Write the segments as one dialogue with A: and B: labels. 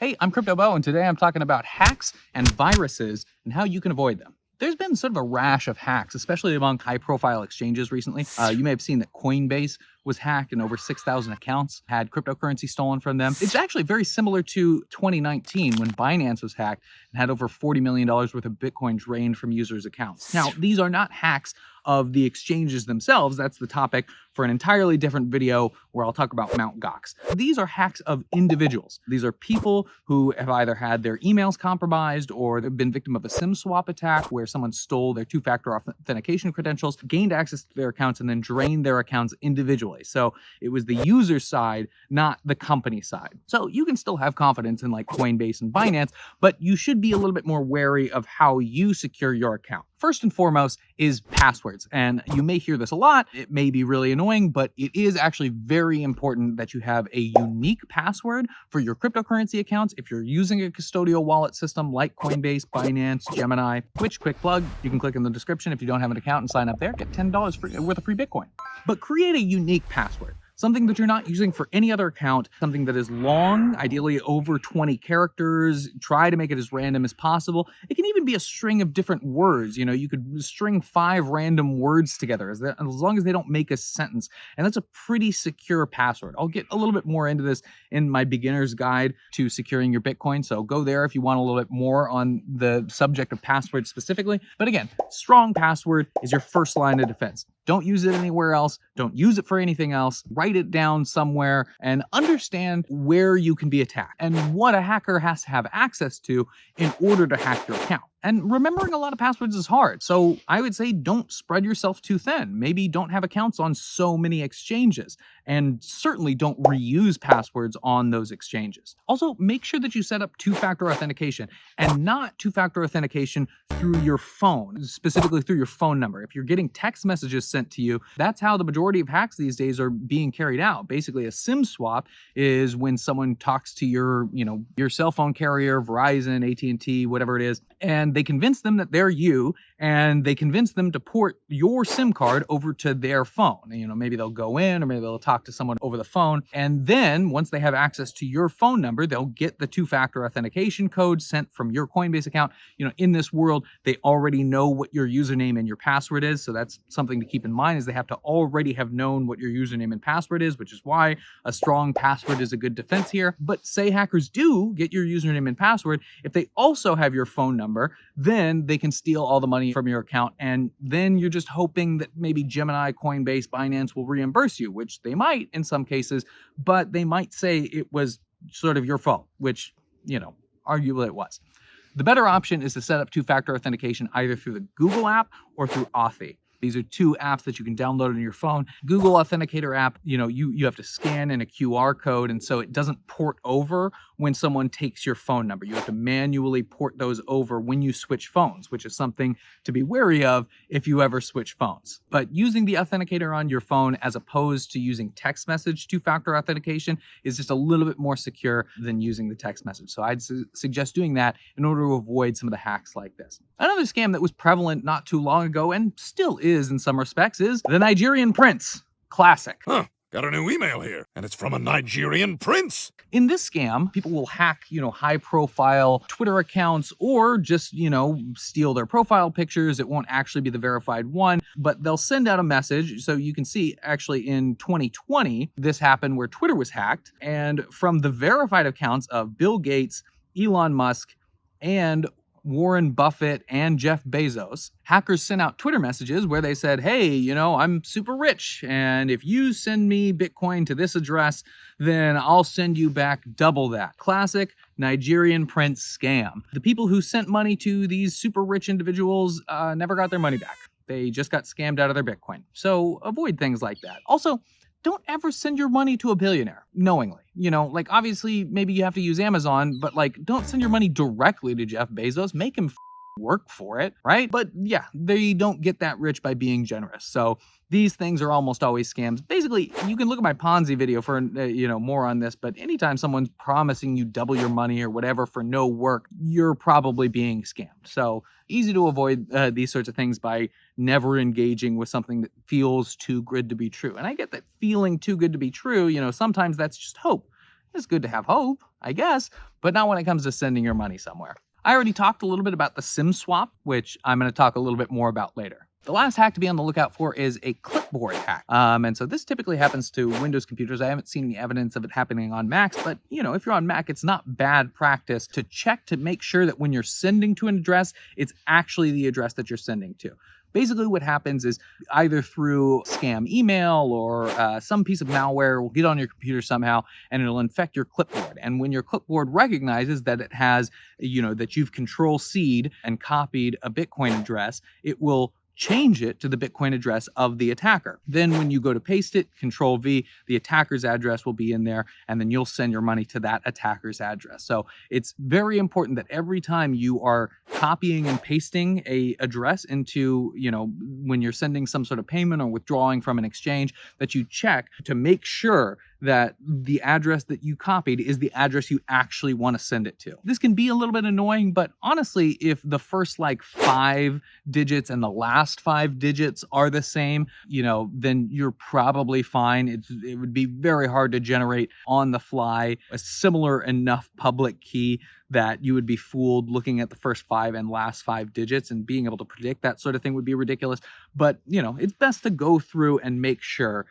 A: Hey, I'm CryptoBo, and today I'm talking about hacks and viruses and how you can avoid them. There's been sort of a rash of hacks, especially among high-profile exchanges recently. You may have seen that Coinbase was hacked and over 6,000 accounts had cryptocurrency stolen from them. It's actually very similar to 2019 when Binance was hacked and had over $40 million worth of Bitcoin drained from users' accounts. Now, these are not hacks of the exchanges themselves. That's the topic for an entirely different video where I'll talk about Mt. Gox. These are hacks of individuals. These are people who have either had their emails compromised or they've been victim of a SIM swap attack where someone stole their two-factor authentication credentials, gained access to their accounts, and then drained their accounts individually. So it was the user side, not the company side. So you can still have confidence in like Coinbase and Binance, but you should be a little bit more wary of how you secure your account. First and foremost is passwords. And you may hear this a lot. It may be really annoying, but it is actually very important that you have a unique password for your cryptocurrency accounts. If you're using a custodial wallet system like Coinbase, Binance, Gemini, which, quick plug, you can click in the description if you don't have an account and sign up there, get $10 worth of free Bitcoin. But create a unique password. Something that you're not using for any other account, something that is long, ideally over 20 characters. Try to make it as random as possible. It can even be a string of different words. You know, you could string 5 random words together as long as they don't make a sentence. And that's a pretty secure password. I'll get a little bit more into this in my beginner's guide to securing your Bitcoin. So go there if you want a little bit more on the subject of passwords specifically. But again, strong password is your first line of defense. Don't use it anywhere else. Don't use it for anything else. Write it down somewhere and understand where you can be attacked and what a hacker has to have access to in order to hack your account. And remembering a lot of passwords is hard. So I would say don't spread yourself too thin. Maybe don't have accounts on so many exchanges. And certainly don't reuse passwords on those exchanges. Also, make sure that you set up two-factor authentication and not two-factor authentication through your phone, specifically through your phone number. If you're getting text messages sent to you, that's how the majority of hacks these days are being carried out. Basically, a SIM swap is when someone talks to your cell phone carrier, Verizon, AT&T, whatever it is, and they convince them that they're you, and they convince them to port your SIM card over to their phone. Maybe they'll go in, or maybe they'll talk to someone over the phone, and then once they have access to your phone number, they'll get the two-factor authentication code sent from your Coinbase account. In this world, they already know what your username and your password is, so that's something to keep in mind, is they have to already have known what your username and password is, which is why a strong password is a good defense here. But say hackers do get your username and password, if they also have your phone number, then they can steal all the money from your account, and then you're just hoping that maybe Gemini, Coinbase, Binance will reimburse you, which they might in some cases, but they might say it was sort of your fault, which, arguably it was. The better option is to set up two-factor authentication either through the Google app or through Authy. These are 2 apps that you can download on your phone. Google Authenticator app, you have to scan in a QR code, and so it doesn't port over when someone takes your phone number. You have to manually port those over when you switch phones, which is something to be wary of if you ever switch phones. But using the authenticator on your phone as opposed to using text message two-factor authentication is just a little bit more secure than using the text message. So I'd suggest doing that in order to avoid some of the hacks like this. Another scam that was prevalent not too long ago and still is in some respects is the Nigerian prince. Classic.
B: Huh. Got a new email here, and it's from a Nigerian prince.
A: In this scam, people will hack, high-profile Twitter accounts or just, steal their profile pictures. It won't actually be the verified one, but they'll send out a message. So you can see, actually, in 2020, this happened where Twitter was hacked. And from the verified accounts of Bill Gates, Elon Musk, and Warren Buffett and Jeff Bezos, hackers sent out Twitter messages where they said, hey, I'm super rich, and if you send me Bitcoin to this address, then I'll send you back double that. Classic Nigerian prince scam. The people who sent money to these super rich individuals never got their money back. They just got scammed out of their Bitcoin. So avoid things like that. Also, don't ever send your money to a billionaire knowingly. Obviously, maybe you have to use Amazon, but don't send your money directly to Jeff Bezos. Make him work for it, right? But yeah, they don't get that rich by being generous. So these things are almost always scams. Basically, you can look at my Ponzi video for, more on this, but anytime someone's promising you double your money or whatever for no work, you're probably being scammed. So easy to avoid these sorts of things by never engaging with something that feels too good to be true. And I get that feeling too good to be true, sometimes that's just hope. It's good to have hope. I guess, but not when it comes to sending your money somewhere. I already talked a little bit about the SIM swap, which I'm going to talk a little bit more about later. The last hack to be on the lookout for is a clipboard hack. And so this typically happens to Windows computers. I haven't seen any evidence of it happening on Macs, but if you're on Mac, it's not bad practice to check to make sure that when you're sending to an address, it's actually the address that you're sending to. Basically, what happens is either through scam email or some piece of malware will get on your computer somehow and it'll infect your clipboard. And when your clipboard recognizes that it has, that you've Control-C'd and copied a Bitcoin address, it will change it to the Bitcoin address of the attacker. Then when you go to paste it, Control-V, the attacker's address will be in there, and then you'll send your money to that attacker's address. So it's very important that every time you are copying and pasting a address into, when you're sending some sort of payment or withdrawing from an exchange, that you check to make sure that the address that you copied is the address you actually want to send it to. This can be a little bit annoying, but honestly, if the first 5 digits and the last 5 digits are the same, then you're probably fine. It would be very hard to generate on the fly a similar enough public key that you would be fooled looking at the first 5 and last 5 digits, and being able to predict that sort of thing would be ridiculous. But, it's best to go through and make sure,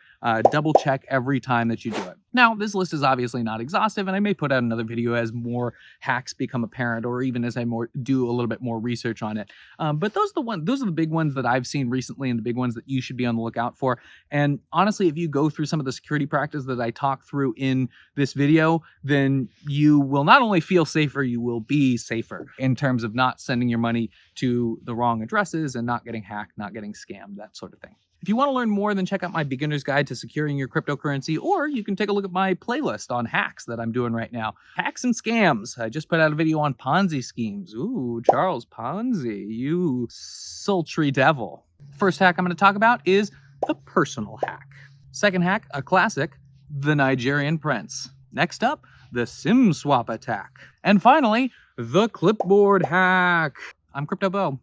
A: double check every time that you do it. Now, this list is obviously not exhaustive, and I may put out another video as more hacks become apparent, or even as I do a little bit more research on it. But those are the big ones that I've seen recently, and the big ones that you should be on the lookout for. And honestly, if you go through some of the security practices that I talk through in this video, then you will not only feel safer, you will be safer in terms of not sending your money to the wrong addresses and not getting hacked, not getting scammed, that sort of thing. If you want to learn more, then check out my beginner's guide to securing your cryptocurrency, or you can take a look at my playlist on hacks that I'm doing right now. Hacks and scams. I just put out a video on Ponzi schemes. Ooh, Charles Ponzi, you sultry devil. First hack I'm going to talk about is the personal hack. Second hack, a classic, the Nigerian prince. Next up, the SIM swap attack. And finally, the clipboard hack. I'm Crypto Beau.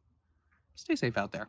A: Stay safe out there.